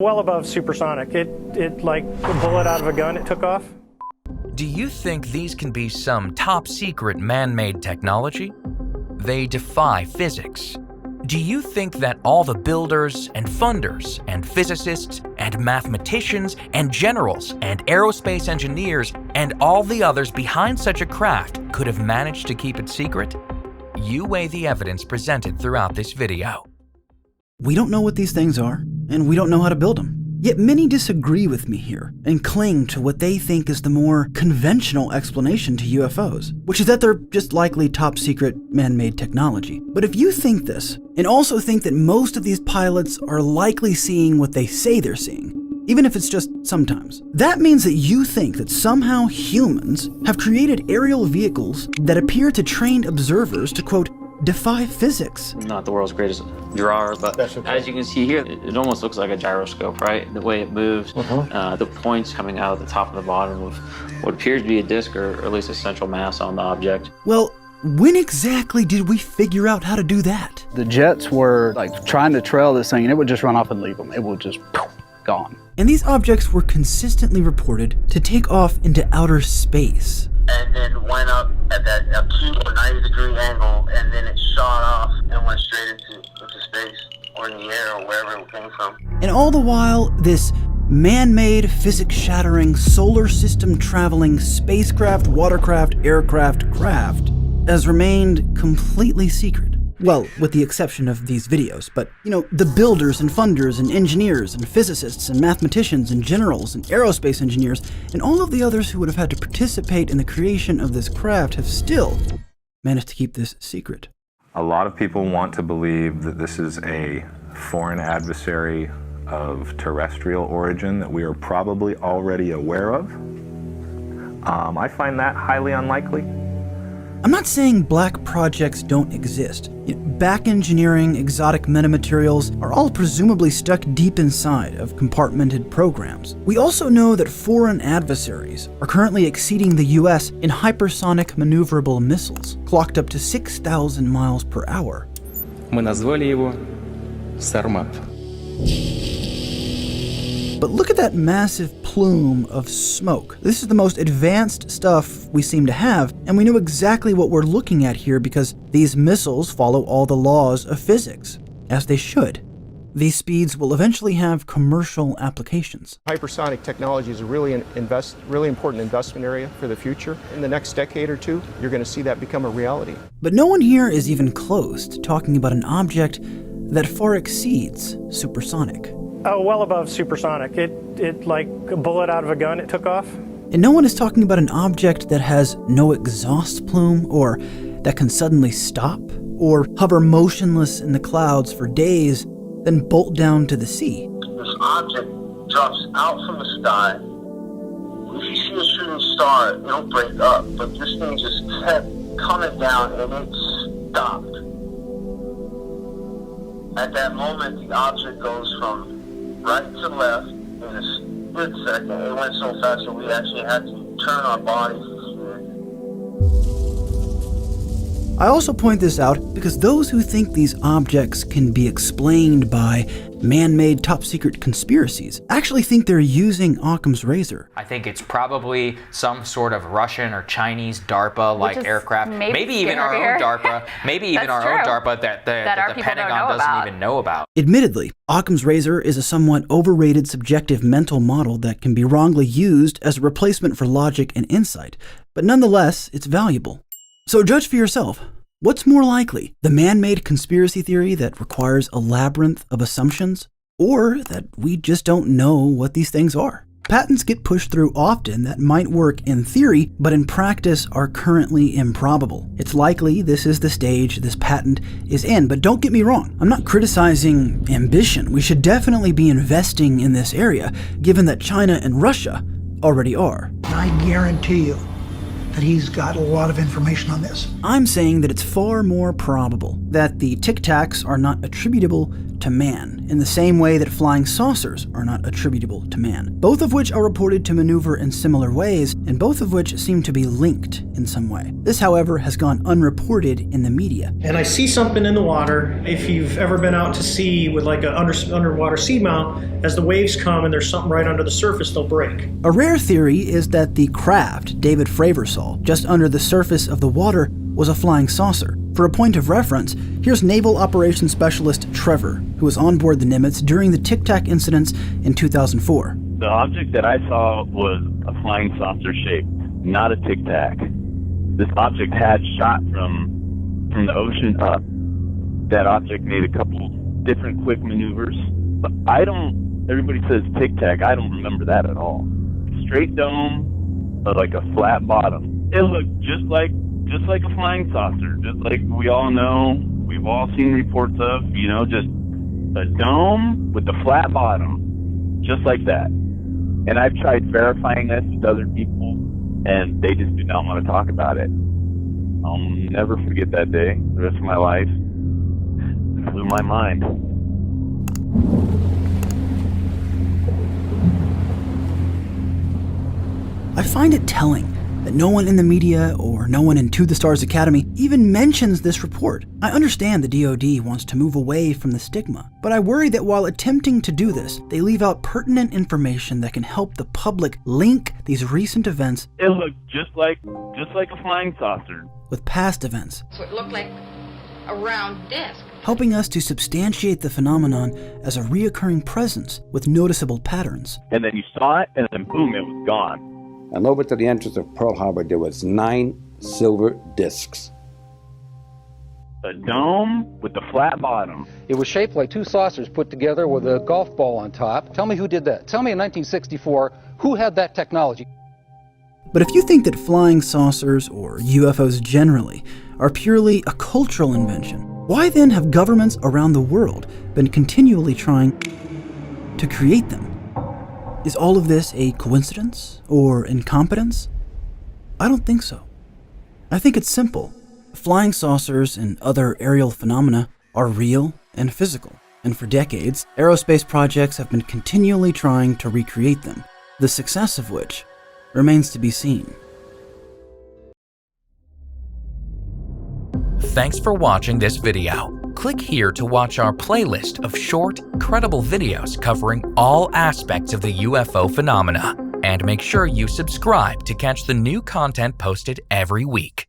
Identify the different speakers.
Speaker 1: Well above supersonic. It like a bullet out of a gun, it took off.
Speaker 2: Do you think these can be some top-secret man-made technology? They defy physics. Do you think that all the builders and funders and physicists and mathematicians and generals and aerospace engineers and all the others behind such a craft could have managed to keep it secret? You weigh the evidence presented throughout this video.
Speaker 3: We don't know what these things are, and we don't know how to build them. Yet many disagree with me here and cling to what they think is the more conventional explanation to UFOs, which is that they're just likely top-secret man-made technology. But if you think this, and also think that most of these pilots are likely seeing what they say they're seeing, even if it's just sometimes, that means that you think that somehow humans have created aerial vehicles that appear to trained observers to, quote, defy physics.
Speaker 4: Not the world's greatest drawer, but as you can see here, it almost looks like a gyroscope, right? The way it moves, the points coming out of the top and the bottom of what appears to be a disc or at least a central mass on the object.
Speaker 3: Well, when exactly did we figure out how to do that?
Speaker 5: The jets were like trying to trail this thing and it would just run off and leave them. It would just gone.
Speaker 3: And these objects were consistently reported to take off into outer space.
Speaker 6: And then went up at that acute 90-degree angle, and then it shot off and went straight into space or in the air or wherever it came from.
Speaker 3: And all the while, this man-made, physics-shattering, solar system-traveling spacecraft, watercraft, aircraft, craft has remained completely secret. Well, with the exception of these videos, but, you know, the builders and funders and engineers and physicists and mathematicians and generals and aerospace engineers and all of the others who would have had to participate in the creation of this craft have still managed to keep this secret.
Speaker 7: A lot of people want to believe that this is a foreign adversary of terrestrial origin that we are probably already aware of. I find that highly unlikely.
Speaker 3: I'm not saying black projects don't exist. Back engineering, exotic metamaterials are all presumably stuck deep inside of compartmented programs. We also know that foreign adversaries are currently exceeding the US in hypersonic maneuverable missiles, clocked up to 6,000 miles per hour.
Speaker 8: Мы назвали его Сармат.
Speaker 3: But look at that massive plume of smoke. This is the most advanced stuff we seem to have, and we know exactly what we're looking at here because these missiles follow all the laws of physics, as they should. These speeds will eventually have commercial applications.
Speaker 9: Hypersonic technology is a really important investment area for the future. In the next decade or two, you're going to see that become a reality.
Speaker 3: But no one here is even close to talking about an object that far exceeds supersonic.
Speaker 1: Oh, well above supersonic. It like a bullet out of a gun, it took off.
Speaker 3: And no one is talking about an object that has no exhaust plume, or that can suddenly stop, or hover motionless in the clouds for days, then bolt down to the sea.
Speaker 6: This object drops out from the sky. If you see a shooting star, it'll break up, but this thing just kept coming down and it stopped. At that moment, the object goes from right to left in a split second. It went so fast that we actually had to turn our bodies for it.
Speaker 3: I also point this out because those who think these objects can be explained by man-made top-secret conspiracies actually think they're using Occam's razor.
Speaker 10: I think it's probably some sort of Russian or Chinese DARPA-like aircraft, maybe even our own DARPA, maybe even our own DARPA that the Pentagon doesn't even know about.
Speaker 3: Admittedly, Occam's razor is a somewhat overrated subjective mental model that can be wrongly used as a replacement for logic and insight, but nonetheless, it's valuable. So judge for yourself. What's more likely, the man-made conspiracy theory that requires a labyrinth of assumptions, or that we just don't know what these things are? Patents get pushed through often that might work in theory, but in practice are currently improbable. It's likely this is the stage this patent is in, but don't get me wrong, I'm not criticizing ambition. We should definitely be investing in this area, given that China and Russia already are.
Speaker 11: I guarantee you that he's got a lot of information on this.
Speaker 3: I'm saying that it's far more probable that the Tic Tacs are not attributable to man, in the same way that flying saucers are not attributable to man, both of which are reported to maneuver in similar ways, and both of which seem to be linked in some way. This, however, has gone unreported in the media.
Speaker 1: And I see something in the water. If you've ever been out to sea with like an underwater seamount, as the waves come and there's something right under the surface, they'll break.
Speaker 3: A rare theory is that the craft David Fravor saw just under the surface of the water was a flying saucer. For a point of reference, here's Naval Operations Specialist Trevor, who was on board the Nimitz during the Tic Tac incidents in 2004.
Speaker 12: The object that I saw was a flying saucer shape, not a Tic Tac. This object had shot from the ocean up. That object made a couple different quick maneuvers, but everybody says Tic Tac, I don't remember that at all. Straight dome, but like a flat bottom. It looked just like a flying saucer, just like we all know, we've all seen reports of, just a dome with a flat bottom, just like that. And I've tried verifying this with other people, and they just do not want to talk about it. I'll never forget that day, the rest of my life. It blew my mind.
Speaker 3: I find it telling that no one in the media or no one in To the Stars Academy even mentions this report. I understand the DoD wants to move away from the stigma, but I worry that while attempting to do this, they leave out pertinent information that can help the public link these recent events.
Speaker 12: It looked just like a flying saucer
Speaker 3: With past events.
Speaker 13: So it looked like a round disc.
Speaker 3: Helping us to substantiate the phenomenon as a reoccurring presence with noticeable patterns.
Speaker 12: And then you saw it, and then boom, it was gone.
Speaker 14: And over to the entrance of Pearl Harbor, there was 9 silver discs.
Speaker 12: A dome with a flat bottom.
Speaker 15: It was shaped like 2 saucers put together with a golf ball on top. Tell me who did that. Tell me in 1964, who had that technology?
Speaker 3: But if you think that flying saucers, or UFOs generally, are purely a cultural invention, why then have governments around the world been continually trying to create them? Is all of this a coincidence or incompetence? I don't think so. I think it's simple. Flying saucers and other aerial phenomena are real and physical, and for decades, aerospace projects have been continually trying to recreate them, the success of which remains to be seen.
Speaker 2: Thanks for watching this video. Click here to watch our playlist of short, credible videos covering all aspects of the UFO phenomena. And make sure you subscribe to catch the new content posted every week.